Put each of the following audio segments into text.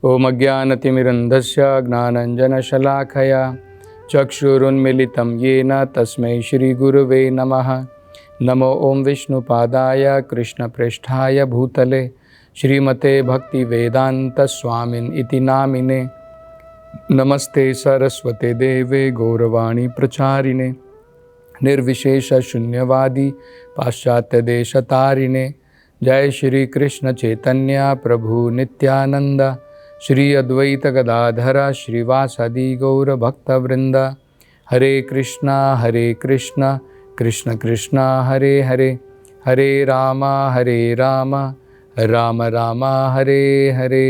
ओम अज्ञानतिमिरन्धस्य ज्ञानाञ्जनशलाकया चक्षुरुन्मीलितं येन तस्मै श्रीगुरुवे नमः। नमो ओं विष्णुपादाय कृष्णप्रेष्ठाय भूतले श्रीमते भक्तिवेदान्तस्वामिन् इति नामिने। नमस्ते सरस्वते देवे गौरवाणी प्रचारिणे निर्विशेषशून्यवादी पाश्चात्यदेशतारिणे। जय श्री कृष्ण चैतन्य प्रभु नित्यानंद श्री अद्वैत गदाधर श्रीवासादि गौर भक्तवृंद। हरे कृष्णा कृष्ण कृष्णा हरे हरे, हरे राम राम राम हरे हरे।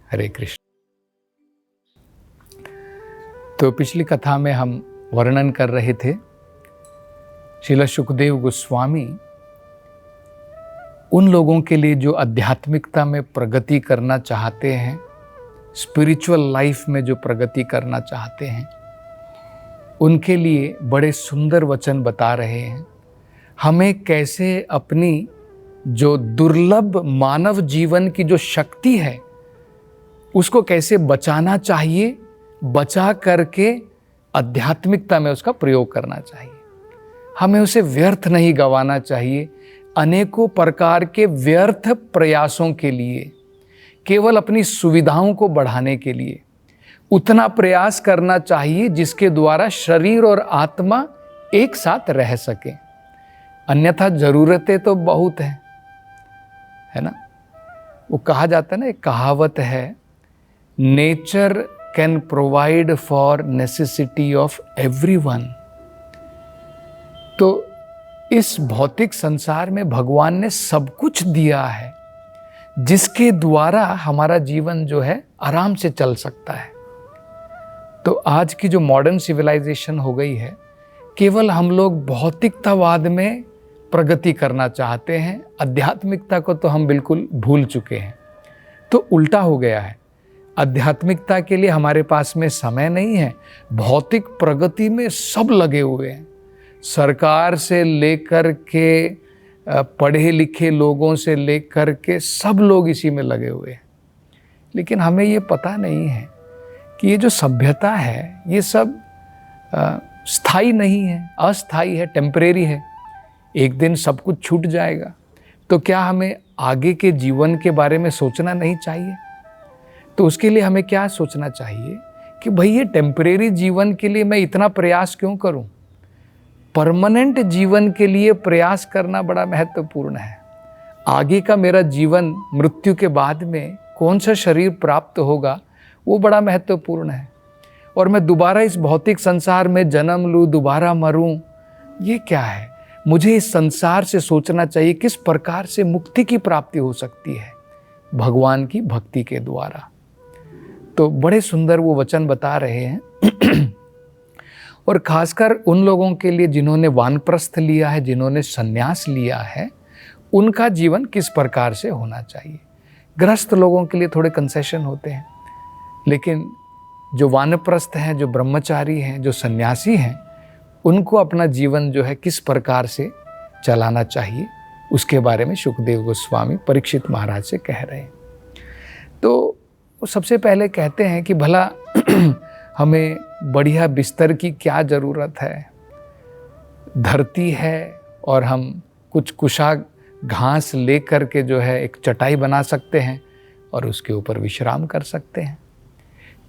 हरे कृष्ण। तो पिछली कथा में हम वर्णन कर रहे थे श्रील सुखदेव गोस्वामी उन लोगों के लिए जो आध्यात्मिकता में प्रगति करना चाहते हैं, स्पिरिचुअल लाइफ में जो प्रगति करना चाहते हैं, उनके लिए बड़े सुंदर वचन बता रहे हैं। हमें कैसे अपनी जो दुर्लभ मानव जीवन की जो शक्ति है उसको कैसे बचाना चाहिए, बचा करके आध्यात्मिकता में उसका प्रयोग करना चाहिए। हमें उसे व्यर्थ नहीं गंवाना चाहिए। अनेकों प्रकार के व्यर्थ प्रयासों के लिए, केवल अपनी सुविधाओं को बढ़ाने के लिए उतना प्रयास करना चाहिए जिसके द्वारा शरीर और आत्मा एक साथ रह सके। अन्यथा जरूरतें तो बहुत हैं, है ना। वो कहा जाता है ना, एक कहावत है, nature can provide for necessity of everyone. तो इस भौतिक संसार में भगवान ने सब कुछ दिया है जिसके द्वारा हमारा जीवन जो है आराम से चल सकता है। तो आज की जो मॉडर्न सिविलाइजेशन हो गई है, केवल हम लोग भौतिकतावाद में प्रगति करना चाहते हैं, आध्यात्मिकता को तो हम बिल्कुल भूल चुके हैं। तो उल्टा हो गया है, आध्यात्मिकता के लिए हमारे पास में समय नहीं है, भौतिक प्रगति में सब लगे हुए हैं। सरकार से लेकर के पढ़े लिखे लोगों से लेकर के सब लोग इसी में लगे हुए हैं। लेकिन हमें ये पता नहीं है कि ये जो सभ्यता है ये सब स्थायी नहीं है, अस्थायी है, टेम्परेरी है। एक दिन सब कुछ छूट जाएगा। तो क्या हमें आगे के जीवन के बारे में सोचना नहीं चाहिए? तो उसके लिए हमें क्या सोचना चाहिए कि भाई ये टेम्परेरी जीवन के लिए मैं इतना प्रयास क्यों करूं? परमानेंट जीवन के लिए प्रयास करना बड़ा महत्वपूर्ण है। आगे का मेरा जीवन, मृत्यु के बाद में कौन सा शरीर प्राप्त होगा, वो बड़ा महत्वपूर्ण है। और मैं दोबारा इस भौतिक संसार में जन्म लूँ, दोबारा मरूं, ये क्या है? मुझे इस संसार से सोचना चाहिए किस प्रकार से मुक्ति की प्राप्ति हो सकती है, भगवान की भक्ति के द्वारा। तो बड़े सुंदर वो वचन बता रहे हैं। और खासकर उन लोगों के लिए जिन्होंने वानप्रस्थ लिया है, जिन्होंने संन्यास लिया है, उनका जीवन किस प्रकार से होना चाहिए। गृहस्थ लोगों के लिए थोड़े कंसेशन होते हैं, लेकिन जो वानप्रस्थ हैं, जो ब्रह्मचारी हैं, जो सन्यासी हैं, उनको अपना जीवन जो है किस प्रकार से चलाना चाहिए, उसके बारे में सुखदेव गोस्वामी परीक्षित महाराज से कह रहे हैं। तो वो सबसे पहले कहते हैं कि भला हमें बढ़िया बिस्तर की क्या ज़रूरत है? धरती है और हम कुछ कुशा घास ले कर के जो है एक चटाई बना सकते हैं और उसके ऊपर विश्राम कर सकते हैं।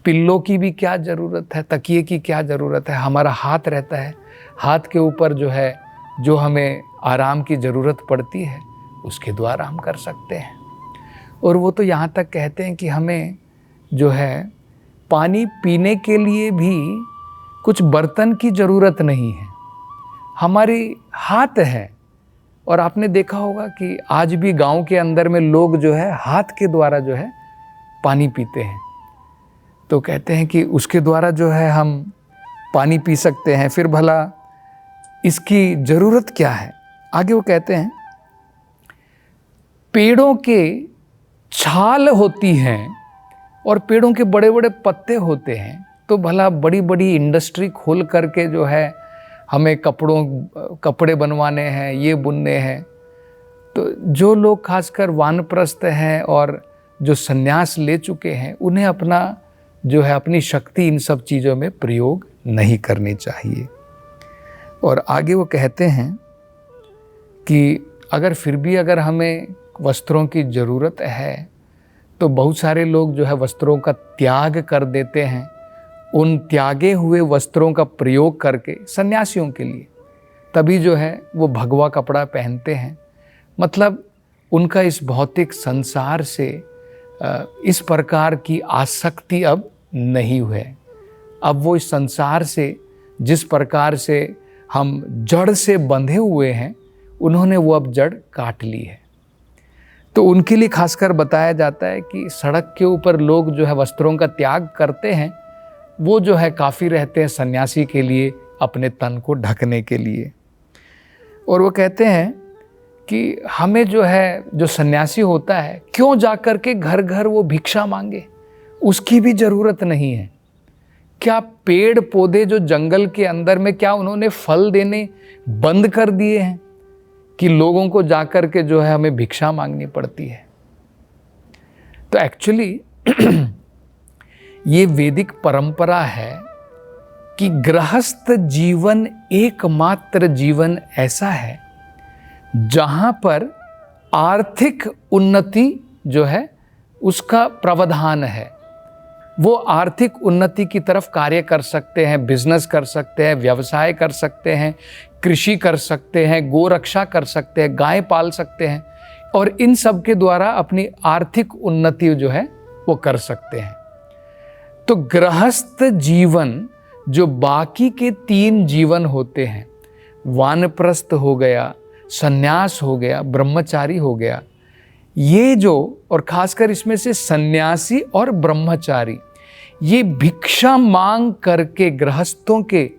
पिल्लों की भी क्या ज़रूरत है, तकिए की क्या ज़रूरत है? हमारा हाथ रहता है, हाथ के ऊपर जो है जो हमें आराम की ज़रूरत पड़ती है उसके द्वारा हम कर सकते हैं। और वो तो यहाँ तक कहते हैं कि हमें जो है पानी पीने के लिए भी कुछ बर्तन की ज़रूरत नहीं है, हमारी हाथ है। और आपने देखा होगा कि आज भी गांव के अंदर में लोग जो है हाथ के द्वारा जो है पानी पीते हैं। तो कहते हैं कि उसके द्वारा जो है हम पानी पी सकते हैं। फिर भला इसकी ज़रूरत क्या है? आगे वो कहते हैं, पेड़ों के छाल होती हैं और पेड़ों के बड़े बड़े पत्ते होते हैं, तो भला बड़ी बड़ी इंडस्ट्री खोल करके जो है हमें कपड़े बनवाने हैं, ये बुनने हैं। तो जो लोग खासकर वानप्रस्थ हैं और जो सन्यास ले चुके हैं उन्हें अपना जो है अपनी शक्ति इन सब चीज़ों में प्रयोग नहीं करनी चाहिए। और आगे वो कहते हैं कि अगर फिर भी अगर हमें वस्त्रों की ज़रूरत है तो बहुत सारे लोग जो है वस्त्रों का त्याग कर देते हैं, उन त्यागे हुए वस्त्रों का प्रयोग करके सन्यासियों के लिए, तभी जो है वो भगवा कपड़ा पहनते हैं। मतलब उनका इस भौतिक संसार से इस प्रकार की आसक्ति अब नहीं है। अब वो इस संसार से जिस प्रकार से हम जड़ से बंधे हुए हैं, उन्होंने वो अब जड़ काट ली है। तो उनके लिए खासकर बताया जाता है कि सड़क के ऊपर लोग जो है वस्त्रों का त्याग करते हैं, वो जो है काफ़ी रहते हैं सन्यासी के लिए अपने तन को ढकने के लिए। और वो कहते हैं कि हमें जो है जो सन्यासी होता है, क्यों जा कर के घर घर वो भिक्षा मांगे, उसकी भी ज़रूरत नहीं है। क्या पेड़ पौधे जो जंगल के अंदर में, क्या उन्होंने फल देने बंद कर दिए हैं कि लोगों को जाकर के जो है हमें भिक्षा मांगनी पड़ती है? तो एक्चुअली ये वैदिक परंपरा है कि गृहस्थ जीवन एकमात्र जीवन ऐसा है जहां पर आर्थिक उन्नति जो है उसका प्रावधान है। वो आर्थिक उन्नति की तरफ कार्य कर सकते हैं, बिजनेस कर सकते हैं, व्यवसाय कर सकते हैं, कृषि कर सकते हैं, गोरक्षा कर सकते हैं, गाय पाल सकते हैं, और इन सब के द्वारा अपनी आर्थिक उन्नति जो है वो कर सकते हैं। तो गृहस्थ जीवन जो बाकी के 3 जीवन होते हैं, वानप्रस्थ हो गया, सन्यास हो गया, ब्रह्मचारी हो गया, ये जो, और खासकर इसमें से सन्यासी और ब्रह्मचारी, ये भिक्षा मांग करके गृहस्थों के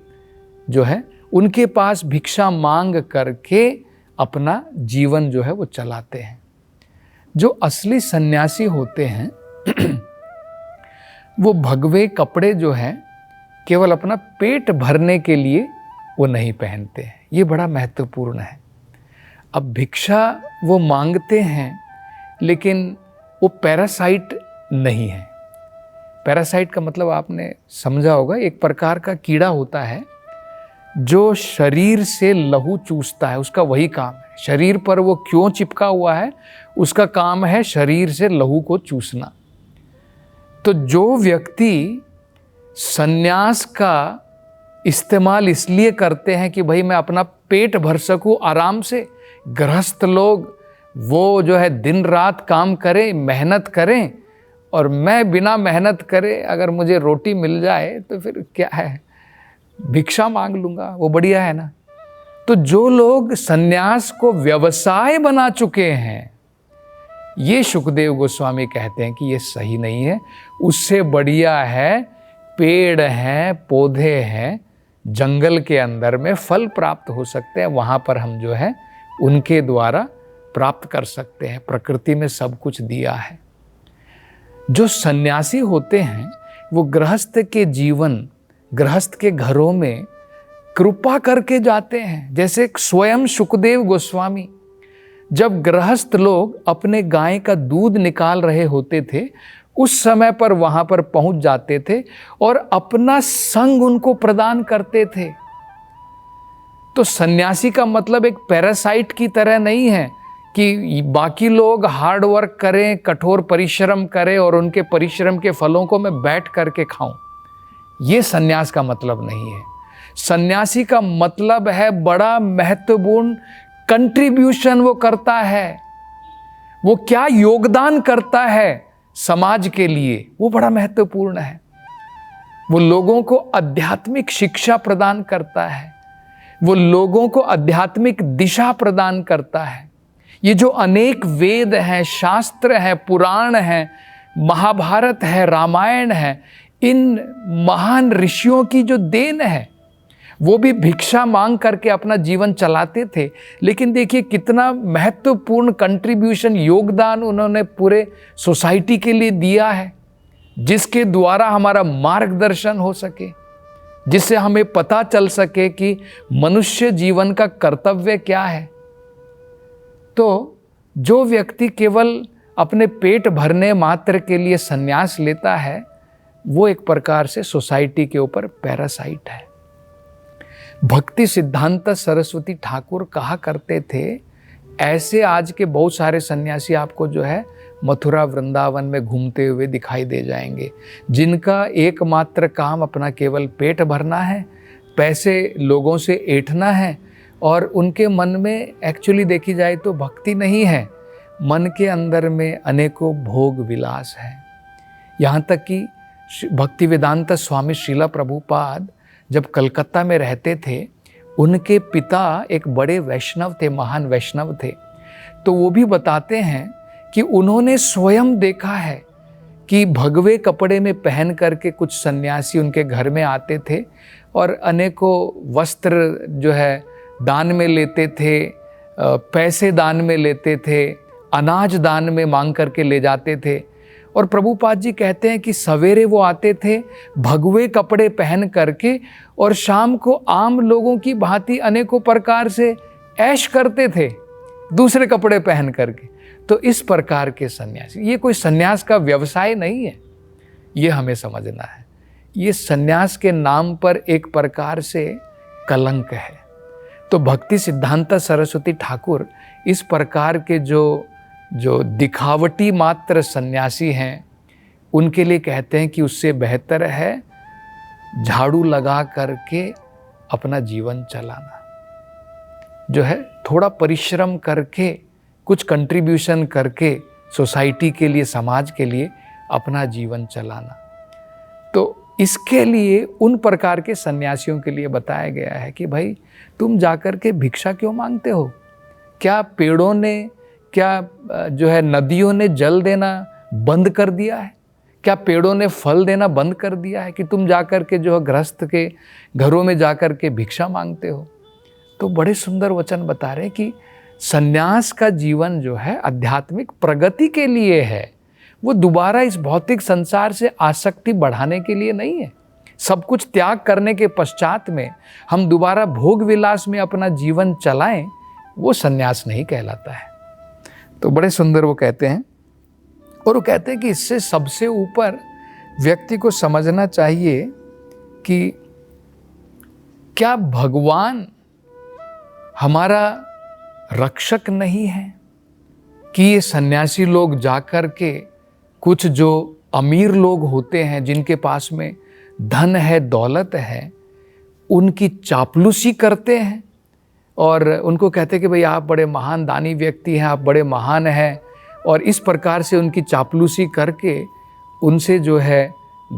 जो है उनके पास भिक्षा मांग करके अपना जीवन जो है वो चलाते हैं। जो असली सन्यासी होते हैं वो भगवे कपड़े जो हैं केवल अपना पेट भरने के लिए वो नहीं पहनते हैं। ये बड़ा महत्वपूर्ण है। अब भिक्षा वो मांगते हैं लेकिन वो पैरासाइट नहीं है। पैरासाइट का मतलब आपने समझा होगा, एक प्रकार का कीड़ा होता है जो शरीर से लहू चूसता है, उसका वही काम है। शरीर पर वो क्यों चिपका हुआ है, उसका काम है शरीर से लहू को चूसना। तो जो व्यक्ति सन्यास का इस्तेमाल इसलिए करते हैं कि भाई मैं अपना पेट भर सकूं आराम से, गृहस्थ लोग वो जो है दिन रात काम करें, मेहनत करें, और मैं बिना मेहनत करे अगर मुझे रोटी मिल जाए तो फिर क्या है, भिक्षा मांग लूँगा, वो बढ़िया है ना। तो जो लोग सन्यास को व्यवसाय बना चुके हैं, ये सुखदेव गोस्वामी कहते हैं कि ये सही नहीं है। उससे बढ़िया है पेड़ हैं, पौधे हैं, जंगल के अंदर में फल प्राप्त हो सकते हैं, वहाँ पर हम जो है उनके द्वारा प्राप्त कर सकते हैं। प्रकृति में सब कुछ दिया है। जो सन्यासी होते हैं वो गृहस्थ के जीवन, गृहस्थ के घरों में कृपा करके जाते हैं। जैसे स्वयं सुखदेव गोस्वामी जब गृहस्थ लोग अपने गाय का दूध निकाल रहे होते थे, उस समय पर वहां पर पहुंच जाते थे और अपना संग उनको प्रदान करते थे। तो सन्यासी का मतलब एक पैरासाइट की तरह नहीं है कि बाकी लोग हार्ड वर्क करें, कठोर परिश्रम करें और उनके परिश्रम के फलों को मैं बैठ करके खाऊं। ये सन्यास का मतलब नहीं है। सन्यासी का मतलब है बड़ा महत्वपूर्ण कंट्रीब्यूशन वो करता है, वो क्या योगदान करता है समाज के लिए, वो बड़ा महत्वपूर्ण है। वो लोगों को आध्यात्मिक शिक्षा प्रदान करता है, वो लोगों को आध्यात्मिक दिशा प्रदान करता है। ये जो अनेक वेद हैं, शास्त्र हैं, पुराण हैं, महाभारत है, रामायण है, इन महान ऋषियों की जो देन है, वो भी भिक्षा मांग करके अपना जीवन चलाते थे। लेकिन देखिए कितना महत्वपूर्ण कंट्रीब्यूशन, योगदान उन्होंने पूरे सोसाइटी के लिए दिया है, जिसके द्वारा हमारा मार्गदर्शन हो सके, जिससे हमें पता चल सके कि मनुष्य जीवन का कर्तव्य क्या है। तो जो व्यक्ति केवल अपने पेट भरने मात्र के लिए संन्यास लेता है, वो एक प्रकार से सोसाइटी के ऊपर पैरासाइट है। भक्ति सिद्धांत सरस्वती ठाकुर कहा करते थे, ऐसे आज के बहुत सारे सन्यासी आपको जो है मथुरा वृंदावन में घूमते हुए दिखाई दे जाएंगे, जिनका एकमात्र काम अपना केवल पेट भरना है, पैसे लोगों से ऐंठना है, और उनके मन में एक्चुअली देखी जाए तो भक्ति नहीं है, मन के अंदर में अनेकों भोग विलास है। यहाँ तक कि भक्ति वेदांत स्वामी श्रीला प्रभुपाद जब कलकत्ता में रहते थे, उनके पिता एक बड़े वैष्णव थे, महान वैष्णव थे। तो वो भी बताते हैं कि उन्होंने स्वयं देखा है कि भगवे कपड़े में पहन करके कुछ सन्यासी उनके घर में आते थे और अनेकों वस्त्र जो है दान में लेते थे, पैसे दान में लेते थे, अनाज दान में मांग करके ले जाते थे। और प्रभुपाद जी कहते हैं कि सवेरे वो आते थे भगवे कपड़े पहन करके और शाम को आम लोगों की भांति अनेकों प्रकार से ऐश करते थे दूसरे कपड़े पहन करके। तो इस प्रकार के सन्यासी, ये कोई सन्यास का व्यवसाय नहीं है, ये हमें समझना है। ये सन्यास के नाम पर एक प्रकार से कलंक है। तो भक्ति सिद्धांत सरस्वती ठाकुर इस प्रकार के जो दिखावटी मात्र सन्यासी हैं, उनके लिए कहते हैं कि उससे बेहतर है झाड़ू लगा करके अपना जीवन चलाना, जो है थोड़ा परिश्रम करके कुछ कंट्रीब्यूशन करके सोसाइटी के लिए, समाज के लिए अपना जीवन चलाना। तो इसके लिए उन प्रकार के सन्यासियों के लिए बताया गया है कि भाई तुम जाकर के भिक्षा क्यों मांगते हो? क्या पेड़ों ने, क्या जो है नदियों ने जल देना बंद कर दिया है? क्या पेड़ों ने फल देना बंद कर दिया है कि तुम जाकर के जो है गृहस्थ के घरों में जाकर के भिक्षा मांगते हो? तो बड़े सुंदर वचन बता रहे कि सन्यास का जीवन जो है आध्यात्मिक प्रगति के लिए है, वो दोबारा इस भौतिक संसार से आसक्ति बढ़ाने के लिए नहीं है। सब कुछ त्याग करने के पश्चात में हम दोबारा भोग विलास में अपना जीवन चलाएं, वो सन्यास नहीं कहलाता है। तो बड़े सुंदर वो कहते हैं, और वो कहते हैं कि इससे सबसे ऊपर व्यक्ति को समझना चाहिए कि क्या भगवान हमारा रक्षक नहीं है कि ये सन्यासी लोग जाकर के कुछ जो अमीर लोग होते हैं, जिनके पास में धन है, दौलत है, उनकी चापलूसी करते हैं और उनको कहते हैं कि भाई आप बड़े महान दानी व्यक्ति हैं, आप बड़े महान हैं, और इस प्रकार से उनकी चापलूसी करके उनसे जो है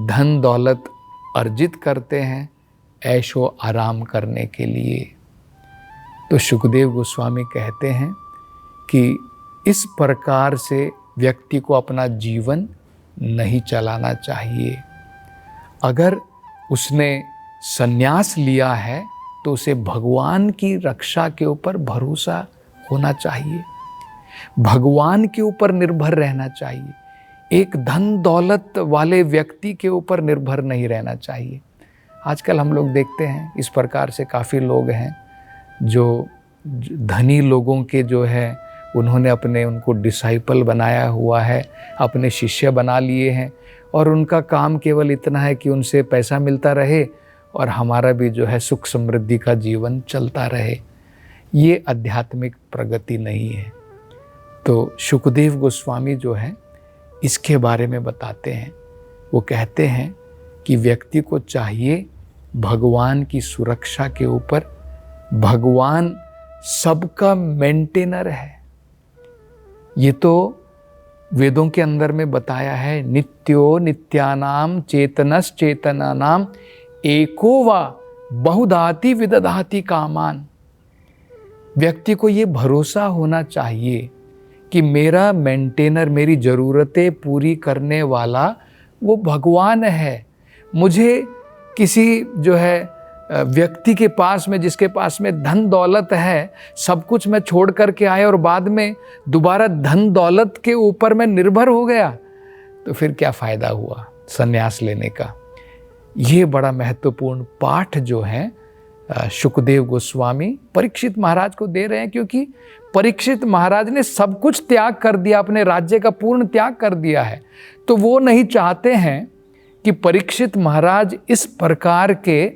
धन दौलत अर्जित करते हैं ऐशो आराम करने के लिए। तो शुकदेव गोस्वामी कहते हैं कि इस प्रकार से व्यक्ति को अपना जीवन नहीं चलाना चाहिए। अगर उसने संन्यास लिया है तो उसे भगवान की रक्षा के ऊपर भरोसा होना चाहिए, भगवान के ऊपर निर्भर रहना चाहिए, एक धन दौलत वाले व्यक्ति के ऊपर निर्भर नहीं रहना चाहिए। आजकल हम लोग देखते हैं इस प्रकार से काफ़ी लोग हैं जो धनी लोगों के जो है उन्होंने उनको डिसाइपल बनाया हुआ है, अपने शिष्य बना लिए हैं, और उनका काम केवल इतना है कि उनसे पैसा मिलता रहे और हमारा भी जो है सुख समृद्धि का जीवन चलता रहे। ये आध्यात्मिक प्रगति नहीं है। तो शुकदेव गोस्वामी जो है इसके बारे में बताते हैं। वो कहते हैं कि व्यक्ति को चाहिए भगवान की सुरक्षा के ऊपर, भगवान सबका मेंटेनर है। ये तो वेदों के अंदर में बताया है, नित्यो नित्यानाम चेतनस चेतनानाम एको वा बहुधाति विदधाति कामान। व्यक्ति को ये भरोसा होना चाहिए कि मेरा मेंटेनर, मेरी ज़रूरतें पूरी करने वाला वो भगवान है। मुझे किसी जो है व्यक्ति के पास में, जिसके पास में धन दौलत है, सब कुछ मैं छोड़ करके आया और बाद में दोबारा धन दौलत के ऊपर मैं निर्भर हो गया, तो फिर क्या फ़ायदा हुआ संन्यास लेने का। ये बड़ा महत्वपूर्ण पाठ जो है शुकदेव गोस्वामी परीक्षित महाराज को दे रहे हैं, क्योंकि परीक्षित महाराज ने सब कुछ त्याग कर दिया, अपने राज्य का पूर्ण त्याग कर दिया है। तो वो नहीं चाहते हैं कि परीक्षित महाराज इस प्रकार के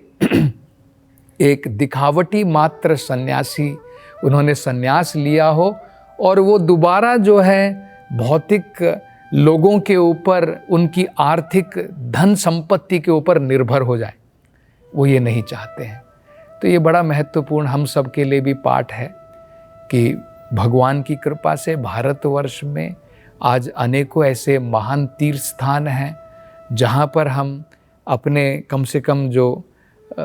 एक दिखावटी मात्र सन्यासी, उन्होंने सन्यास लिया हो और वो दोबारा जो है भौतिक लोगों के ऊपर, उनकी आर्थिक धन संपत्ति के ऊपर निर्भर हो जाए, वो ये नहीं चाहते हैं। तो ये बड़ा महत्वपूर्ण हम सब के लिए भी पाठ है कि भगवान की कृपा से भारतवर्ष में आज अनेकों ऐसे महान तीर्थ स्थान हैं जहाँ पर हम अपने कम से कम जो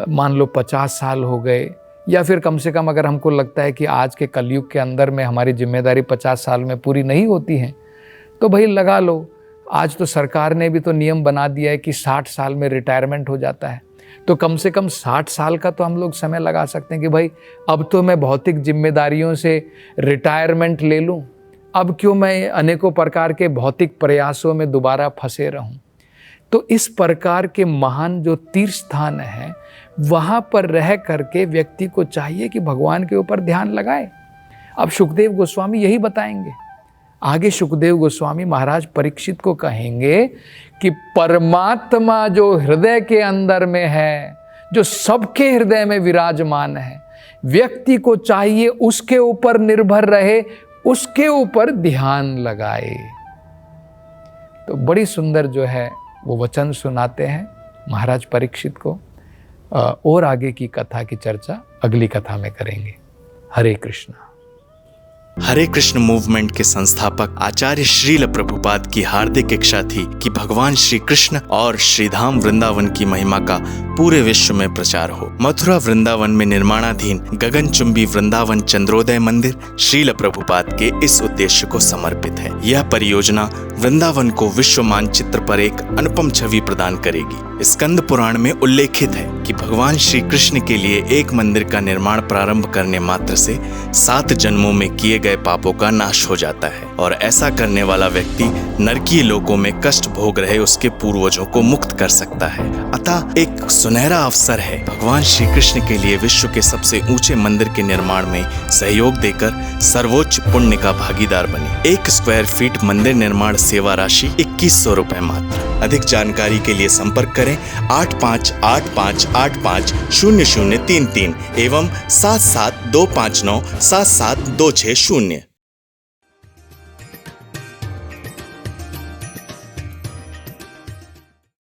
मान लो 50 साल हो गए, या फिर कम से कम अगर हमको लगता है कि आज के कलयुग के अंदर में हमारी जिम्मेदारी 50 साल में पूरी नहीं होती है, तो भाई लगा लो। आज तो सरकार ने भी तो नियम बना दिया है कि 60 साल में रिटायरमेंट हो जाता है, तो कम से कम 60 साल का तो हम लोग समय लगा सकते हैं कि भाई अब तो मैं भौतिक जिम्मेदारियों से रिटायरमेंट ले लूं, अब क्यों मैं अनेकों प्रकार के भौतिक प्रयासों में दोबारा फंसे रहूं। तो इस प्रकार के महान जो तीर्थ स्थान हैं वहाँ पर रह करके व्यक्ति को चाहिए कि भगवान के ऊपर ध्यान लगाए। अब सुखदेव गोस्वामी यही बताएंगे। आगे सुखदेव गोस्वामी महाराज परीक्षित को कहेंगे कि परमात्मा जो हृदय के अंदर में है, जो सबके हृदय में विराजमान है, व्यक्ति को चाहिए उसके ऊपर निर्भर रहे, उसके ऊपर ध्यान लगाए। तो बड़ी सुंदर जो है वो वचन सुनाते हैं महाराज परीक्षित को। और आगे की कथा की चर्चा अगली कथा में करेंगे। हरे कृष्णा। हरे कृष्ण मूवमेंट के संस्थापक आचार्य श्रील प्रभुपाद की हार्दिक इच्छा थी कि भगवान श्री कृष्ण और श्रीधाम वृंदावन की महिमा का पूरे विश्व में प्रचार हो। मथुरा वृंदावन में निर्माणाधीन गगनचुंबी वृंदावन चंद्रोदय मंदिर श्रील प्रभुपाद के इस उद्देश्य को समर्पित है। यह परियोजना वृंदावन को विश्व मानचित्र पर एक अनुपम छवि प्रदान करेगी। स्कंद पुराण में उल्लेखित है कि भगवान श्री कृष्ण के लिए एक मंदिर का निर्माण प्रारंभ करने मात्र से 7 जन्मों में किए गए पापों का नाश हो जाता है और ऐसा करने वाला व्यक्ति नरकीय लोकों में कष्ट भोग रहे उसके पूर्वजों को मुक्त कर सकता है। अतः एक सुनहरा अवसर है भगवान श्री कृष्ण के लिए विश्व के सबसे ऊंचे मंदिर के निर्माण में सहयोग देकर सर्वोच्च पुण्य का भागीदार बने। 1 स्क्वायर फीट मंदिर निर्माण सेवा राशि 2100 रुपए मात्र। अधिक जानकारी के लिए संपर्क करें 8585850033 एवं 77259 77260।